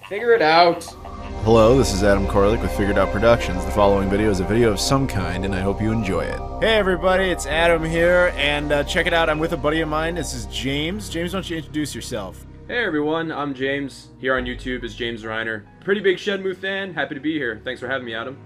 Figure it out. Hello, this is Adam Koralik with Figured Out Productions. The following video is a video of some kind, and I hope you enjoy it. Hey everybody, it's Adam here, and check it out, I'm with a buddy of mine. This is James. James, why don't you introduce yourself? Hey everyone, I'm James. Here on YouTube is James Reiner. Pretty big Shenmue fan. Happy to be here. Thanks for having me, Adam.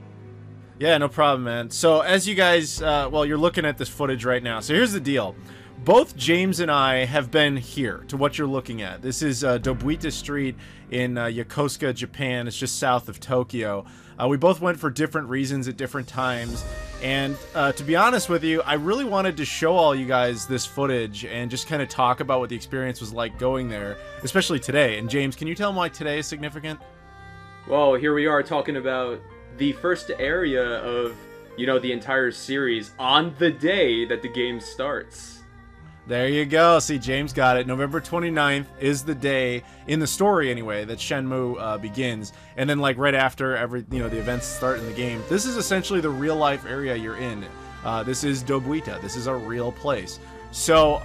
Yeah, no problem, man. So as you guys, well, you're looking at this footage right now. So here's the deal. Both James and I have been here to what you're looking at. This is Dobuita Street in Yokosuka, Japan. It's just south of Tokyo. We both went for different reasons at different times. And to be honest with you, I really wanted to show all you guys this footage and just kind of talk about what the experience was like going there, especially today. And James, can you tell them why today is significant? Well, here we are talking about the first area of, the entire series on the day that the game starts. There you go. See, James got it. November 29th is the day, in the story anyway, that Shenmue begins. And then, like, right after the events start in the game, this is essentially the real-life area you're in. This is Dobuita. This is a real place. So,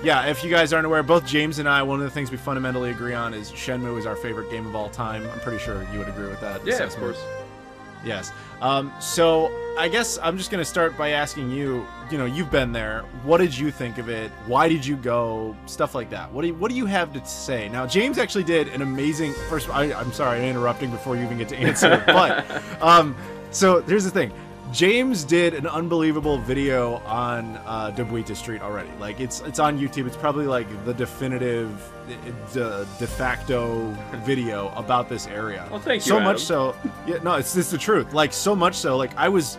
yeah, if you guys aren't aware, both James and I, one of the things we fundamentally agree on is Shenmue is our favorite game of all time. I'm pretty sure you would agree with that. Yeah, of course. Yes. So I guess I'm just going to start by asking you, you've been there. What did you think of it? Why did you go? Stuff like that. What do you have to say? Now, James actually did an amazing, I'm sorry, I'm interrupting before you even get to answer, but, so here's the thing. James did an unbelievable video on Dobuita Street already. Like, it's on YouTube. It's probably like the definitive, de facto video about this area. Well, thank you, so Adam. much so, yeah, no, it's the truth. Like, so much so, like,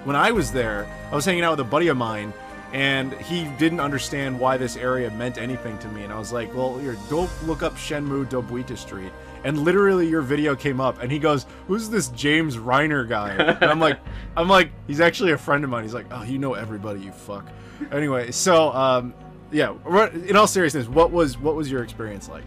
when I was there, I was hanging out with a buddy of mine, and he didn't understand why this area meant anything to me. And I was like, well, here, go look up Shenmue Dobuita Street. And literally your video came up, and he goes, who's this James Reiner guy? And I'm like, he's actually a friend of mine. He's like, oh, you know everybody, you fuck. Anyway, so, yeah, in all seriousness, what was your experience like?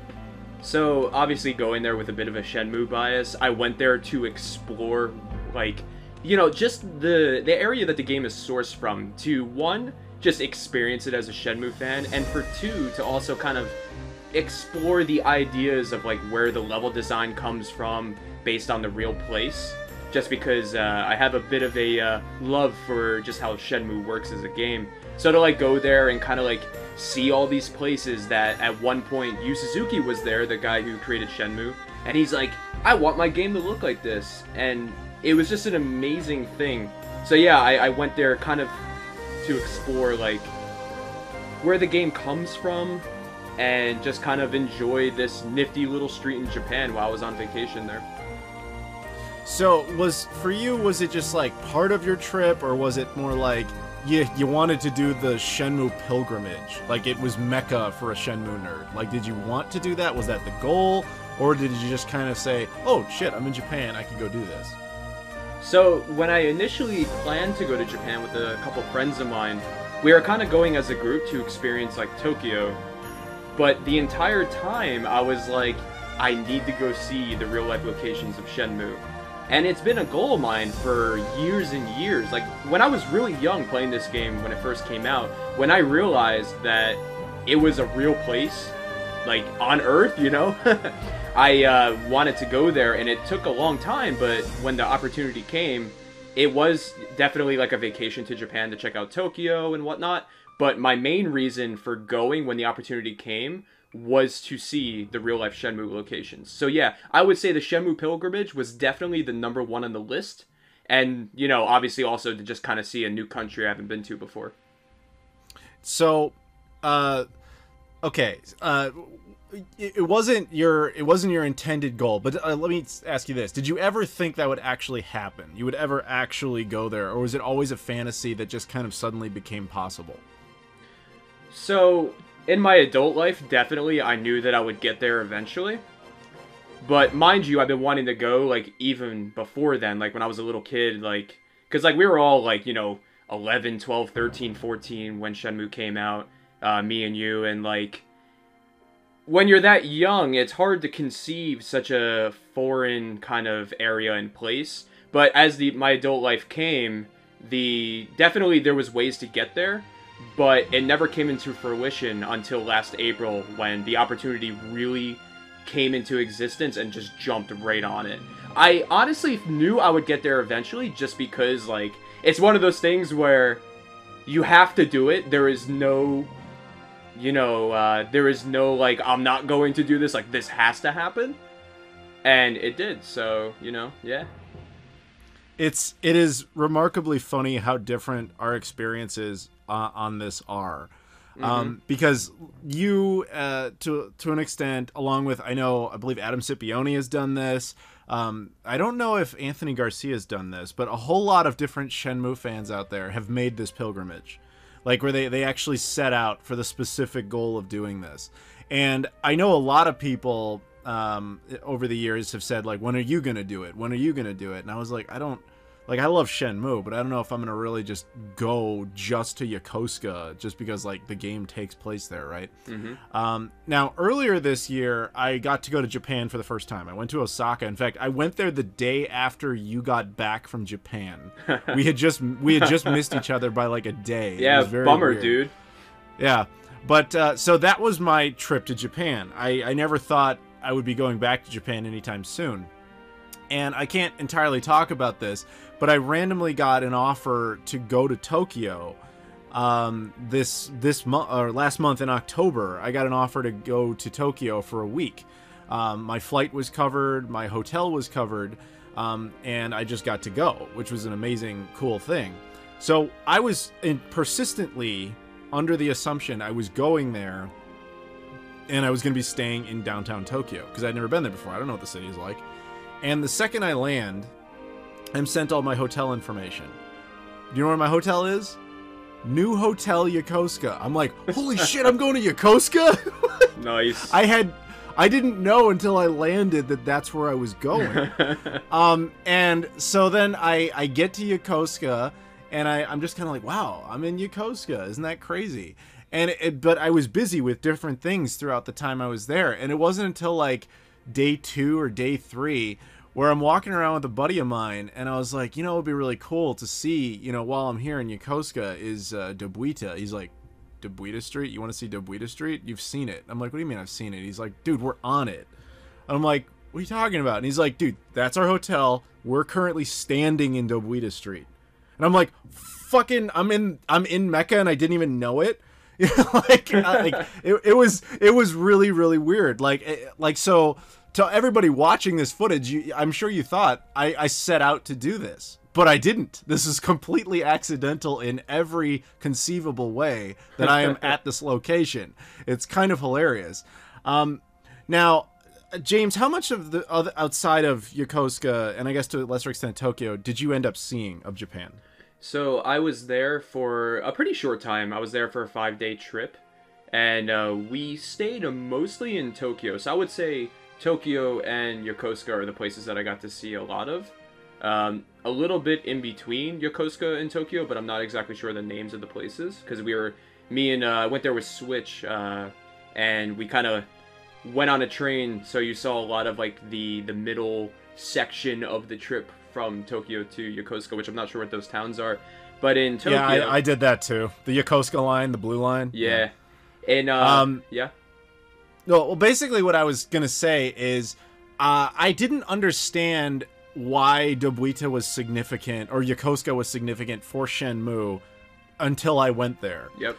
So, obviously going there with a bit of a Shenmue bias, I went there to explore, like, just the area that the game is sourced from, to, one, just experience it as a Shenmue fan, and for two, to also kind of explore the ideas of like where the level design comes from based on the real place, just because I have a bit of a love for just how Shenmue works as a game. So to like go there and kind of like see all these places that at one point Yu Suzuki was there, the guy who created Shenmue, and he's like, I want my game to look like this, and it was just an amazing thing. So yeah, I went there kind of to explore like where the game comes from, and just kind of enjoy this nifty little street in Japan while I was on vacation there. So, was it just like part of your trip, or was it more like you wanted to do the Shenmue pilgrimage? Like it was Mecca for a Shenmue nerd. Like, did you want to do that? Was that the goal? Or did you just kind of say, oh shit, I'm in Japan, I can go do this? So, when I initially planned to go to Japan with a couple friends of mine, we were kind of going as a group to experience like Tokyo. But the entire time, I was like, I need to go see the real-life locations of Shenmue. And it's been a goal of mine for years and years. Like, when I was really young playing this game when it first came out, when I realized that it was a real place, like, on Earth, I wanted to go there, and it took a long time, but when the opportunity came, it was definitely like a vacation to Japan to check out Tokyo and whatnot. But my main reason for going when the opportunity came was to see the real-life Shenmue locations. So yeah, I would say the Shenmue pilgrimage was definitely the number one on the list. And, obviously also to just kind of see a new country I haven't been to before. So, okay, it wasn't your intended goal, but let me ask you this. Did you ever think that would actually happen? You would ever actually go there? Or was it always a fantasy that just kind of suddenly became possible? So, in my adult life, definitely, I knew that I would get there eventually. But mind you, I've been wanting to go, like, even before then, like, when I was a little kid, like, because, like, we were all, like, 11, 12, 13, 14 when Shenmue came out, me and you, and, like, when you're that young, it's hard to conceive such a foreign kind of area and place. But as my adult life came, definitely there was ways to get there, but it never came into fruition until last April when the opportunity really came into existence and just jumped right on it. I honestly knew I would get there eventually, just because, like, it's one of those things where you have to do it. There is no, there is no, like, I'm not going to do this, like, this has to happen. And it did, so, yeah. It is remarkably funny how different our experiences on this are. Because you, to an extent, along with, I believe Adam Scipione has done this. I don't know if Anthony Garcia has done this, but a whole lot of different Shenmue fans out there have made this pilgrimage. Like, where they actually set out for the specific goal of doing this. And I know a lot of people over the years have said, like, when are you going to do it? When are you going to do it? And I was like, I love Shenmue, but I don't know if I'm going to really just go just to Yokosuka just because, like, the game takes place there, right? Now, earlier this year, I got to go to Japan for the first time. I went to Osaka. In fact, I went there the day after you got back from Japan. We had just missed each other by, like, a day. Yeah, it was very bummer, weird. dude. Yeah, but so that was my trip to Japan. I never thought I would be going back to Japan anytime soon. And I can't entirely talk about this, but I randomly got an offer to go to Tokyo this month, or last month in October. I got an offer to go to Tokyo for a week. My flight was covered, my hotel was covered, and I just got to go, which was an amazing, cool thing. So I was persistently under the assumption I was going there and I was going to be staying in downtown Tokyo because I'd never been there before. I don't know what the city is like. And the second I land, I'm sent all my hotel information. Do you know where my hotel is? New Hotel Yokosuka. I'm like, holy shit, I'm going to Yokosuka? Nice. I didn't know until I landed that that's where I was going. And so then I get to Yokosuka, and I'm just kind of like, wow, I'm in Yokosuka. Isn't that crazy? But I was busy with different things throughout the time I was there. And it wasn't until like day 2 or day 3 where I'm walking around with a buddy of mine, and I was like, it would be really cool to see, while I'm here in Yokosuka is Dobuita. He's like, Dobuita Street? You want to see Dobuita Street? You've seen it. I'm like, what do you mean I've seen it? He's like, dude, we're on it. And I'm like, what are you talking about? And he's like, dude, that's our hotel. We're currently standing in Dobuita Street. And I'm like, fucking, I'm in Mecca and I didn't even know it. It was really, really weird. So to everybody watching this footage, I'm sure you thought I set out to do this, but I didn't. This is completely accidental in every conceivable way that I am at this location. It's kind of hilarious. Now, James, how much of the outside of Yokosuka, and I guess to a lesser extent Tokyo, did you end up seeing of Japan? So I was there for a pretty short time. I was there for a 5-day trip, and we stayed mostly in Tokyo. So I would say Tokyo and Yokosuka are the places that I got to see a lot of. A little bit in between Yokosuka and Tokyo, but I'm not exactly sure the names of the places, because I went there with Switch, and we kind of went on a train, so you saw a lot of like the middle section of the trip from Tokyo to Yokosuka, which I'm not sure what those towns are, but in Tokyo, yeah, I did that too. The Yokosuka line, the blue line. Yeah, and yeah. No, well, basically what I was gonna say is, I didn't understand why Dobuita was significant or Yokosuka was significant for Shenmue until I went there. Yep.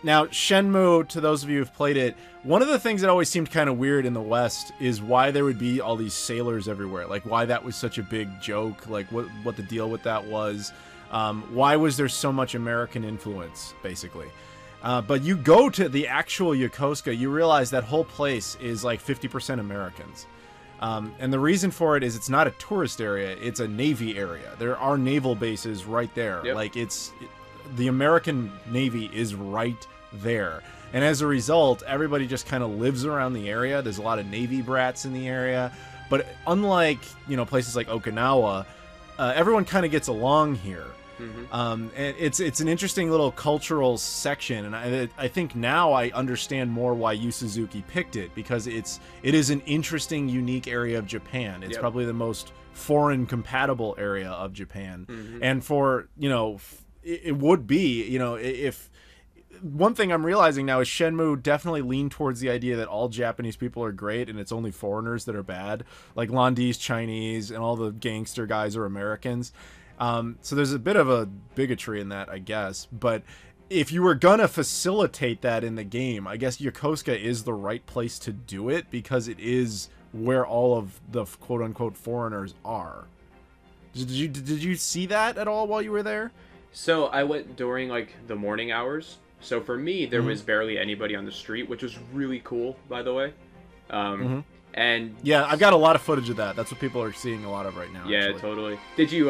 Now, Shenmue, to those of you who've played it, one of the things that always seemed kind of weird in the West is why there would be all these sailors everywhere. Like, why that was such a big joke, like what the deal with that was. Why was there so much American influence, basically? But you go to the actual Yokosuka, you realize that whole place is like 50% Americans. And the reason for it is it's not a tourist area, it's a Navy area. There are naval bases right there. Yep. Like, the American Navy is right there. And as a result, everybody just kind of lives around the area. There's a lot of Navy brats in the area. But unlike, places like Okinawa, everyone kind of gets along here. Mm-hmm. And it's an interesting little cultural section, and I think now I understand more why Yu Suzuki picked it, because it is an interesting, unique area of Japan. It's probably the most foreign compatible area of Japan, mm-hmm. and for it would be if one thing I'm realizing now is Shenmue definitely leaned towards the idea that all Japanese people are great and it's only foreigners that are bad. Like Landi's Chinese and all the gangster guys are Americans. So there's a bit of a bigotry in that, I guess. But if you were gonna facilitate that in the game, I guess Yokosuka is the right place to do it because it is where all of the quote-unquote foreigners are. Did you see that at all while you were there? So I went during like the morning hours. So for me, there was barely anybody on the street, which was really cool, by the way. And yeah, I've got a lot of footage of that. That's what people are seeing a lot of right now. Yeah, actually. totally. Did you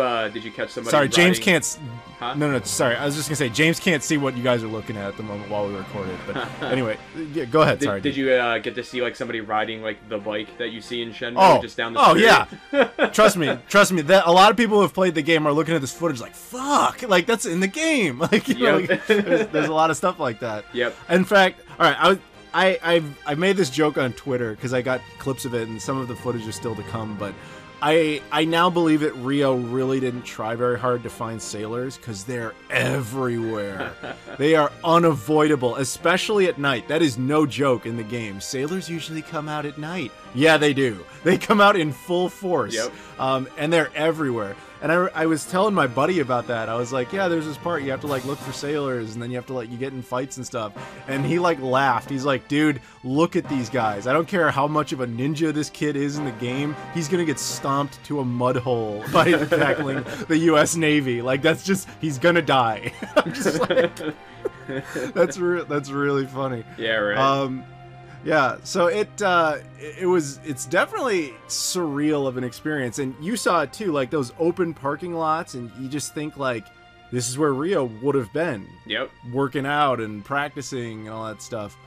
catch somebody? Sorry, riding... James can't. Huh? No, sorry. I was just gonna say James can't see what you guys are looking at the moment while we recorded. But anyway, yeah, go ahead. Sorry. Did you get to see like somebody riding like the bike that you see in Shenmue just down the street? Oh yeah. Trust me. That a lot of people who have played the game are looking at this footage like, fuck, like that's in the game. Like, you know, like, there's a lot of stuff like that. Yep. In fact, all right, I made this joke on Twitter because I got clips of it and some of the footage is still to come, but I now believe that Rio really didn't try very hard to find sailors because they're everywhere. They are unavoidable, especially at night. That is no joke in the game. Sailors usually come out at night. Yeah, they do. They come out in full force. Yep. And they're everywhere. And I was telling my buddy about that. I was like, yeah, there's this part you have to like look for sailors and then you have to like, you get in fights and stuff. And he like laughed. He's like, dude, look at these guys. I don't care how much of a ninja this kid is in the game. He's going to get stomped to a mud hole by tackling the U.S. Navy. Like, that's just, he's going to die. I'm just like, that's really funny. Yeah, right. Yeah, so it's definitely surreal of an experience, and you saw it too, like those open parking lots, and you just think like, this is where Rio would have been. Yep. Working out and practicing and all that stuff.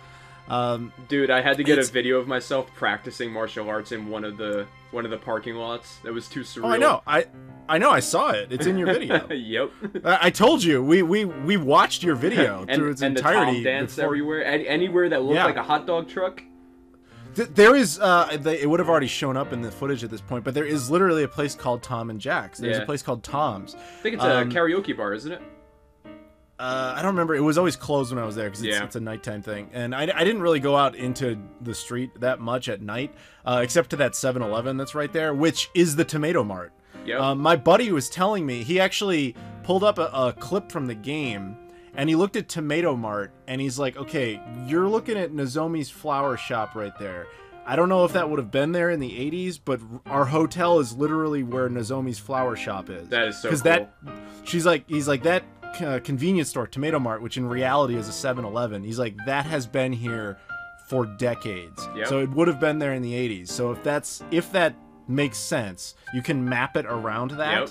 Dude, I had to get a video of myself practicing martial arts in one of the parking lots. That was too surreal. Oh, I know. I saw it. It's in your video. Yep. I told you. We watched your video through its entirety. And the Tom dance everywhere. Anywhere that looked like a hot dog truck. There is, it would have already shown up in the footage at this point, but there is literally a place called Tom and Jack's. There's a place called Tom's. I think it's a karaoke bar, isn't it? I don't remember. It was always closed when I was there because it's a nighttime thing. And I didn't really go out into the street that much at night, except to that 7-Eleven that's right there, which is the Tomato Mart. Yep. My buddy was telling me, he actually pulled up a clip from the game, and he looked at Tomato Mart, and he's like, okay, you're looking at Nozomi's flower shop right there. I don't know if that would have been there in the 80s, but our hotel is literally where Nozomi's flower shop is. That is so cool. He's like, that convenience store, Tomato Mart, which in reality is a 7-Eleven, he's like, that has been here for decades. Yep. So it would have been there in the 80s. So if that makes sense, you can map it around that. Yep.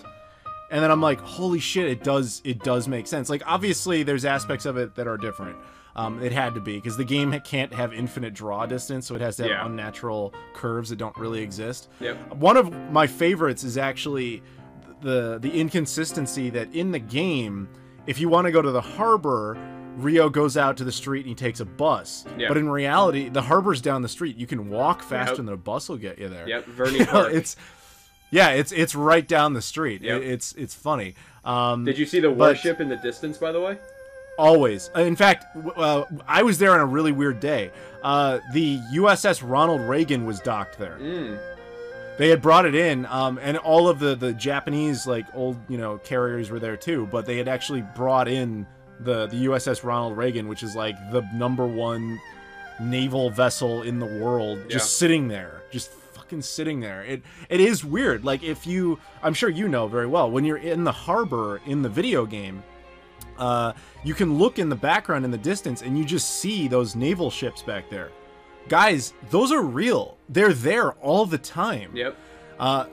And then I'm like, holy shit, it does make sense. Like, obviously there's aspects of it that are different. It had to be, because the game can't have infinite draw distance, so it has to have unnatural curves that don't really exist. Yep. One of my favorites is actually the inconsistency that in the game, if you want to go to the harbor, Rio goes out to the street and he takes a bus. Yep. But in reality, the harbor's down the street. You can walk faster than a bus will get you there. Yep, Verney Park. It's right down the street. Yep. It's funny. Did you see the warship in the distance, by the way? Always. In fact, I was there on a really weird day. The USS Ronald Reagan was docked there. They had brought it in, and all of the Japanese, like, old, carriers were there too, but they had actually brought in the USS Ronald Reagan, which is like the #1 naval vessel in the world, just sitting there, just fucking sitting there. It is weird. Like, I'm sure you know very well, when you're in the harbor in the video game, you can look in the background in the distance and you just see those naval ships back there. Guys, those are real. They're there all the time. Yep.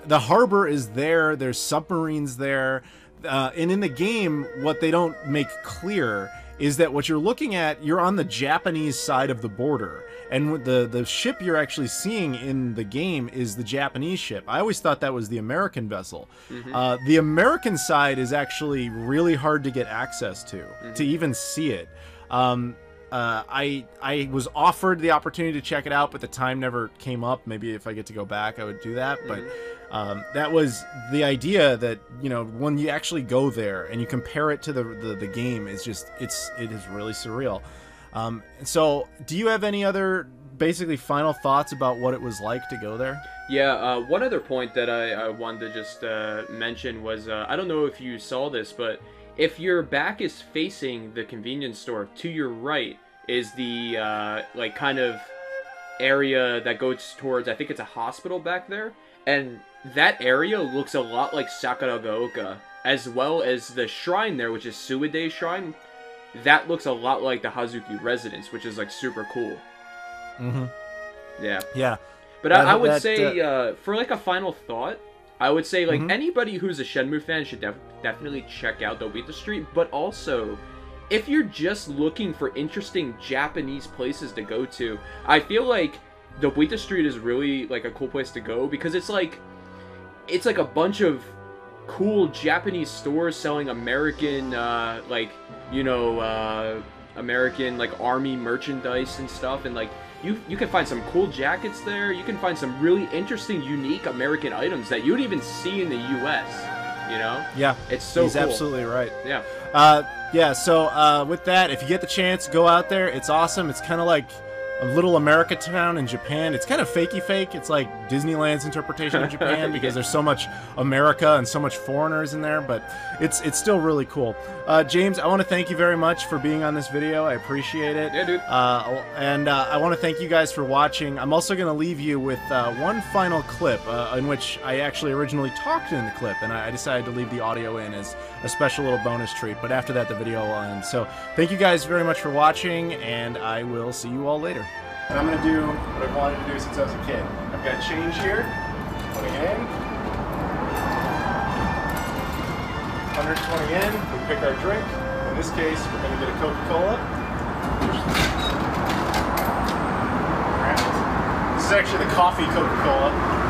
The harbor is there. There's submarines there. And in the game, what they don't make clear is that what you're looking at, you're on the Japanese side of the border. And the ship you're actually seeing in the game is the Japanese ship. I always thought that was the American vessel. The American side is actually really hard to get access to even see it. I was offered the opportunity to check it out, but the time never came up. Maybe if I get to go back, I would do that. But that was the idea that, you know, when you actually go there and you compare it to the game, it is really surreal. So do you have any other basically final thoughts about what it was like to go there? Yeah, one other point that I wanted to just mention was, I don't know if you saw this, but if your back is facing the convenience store, to your right is the, like, kind of area that goes towards, I think it's a hospital back there, and that area looks a lot like Sakuragaoka, as well as the shrine there, which is Suide Shrine. That looks a lot like the Hazuki residence, which is, like, super cool. Mm-hmm. Yeah. Yeah. But I would say, for, like, a final thought, I would say, like, anybody who's a Shenmue fan should definitely check out Dobuita Street, but also, if you're just looking for interesting Japanese places to go to, I feel like Dobuita Street is really, like, a cool place to go, because it's like a bunch of cool Japanese stores selling American, like, you know, American, like, army merchandise and stuff, and, like, you can find some cool jackets there. You can find some really interesting, unique American items that you would even see in the U.S., you know? Yeah. It's so He's cool. absolutely right. Yeah. Yeah, so with that, if you get the chance, go out there. It's awesome. It's kind of like a little America town in Japan. It's kind of fakey fake. It's like Disneyland's interpretation of Japan because there's so much America and so much foreigners in there, but it's still really cool. James, I want to thank you very much for being on this video. I appreciate it. Yeah, dude. And I want to thank you guys for watching. I'm also going to leave you with one final clip in which I actually originally talked in the clip, and I decided to leave the audio in as a special little bonus treat, but after that the video will end. So thank you guys very much for watching, and I will see you all later. I'm going to do what I've wanted to do since I was a kid. I've got change here, putting it in, 120 in, we pick our drink. In this case, we're going to get a Coca-Cola. This is actually the coffee Coca-Cola.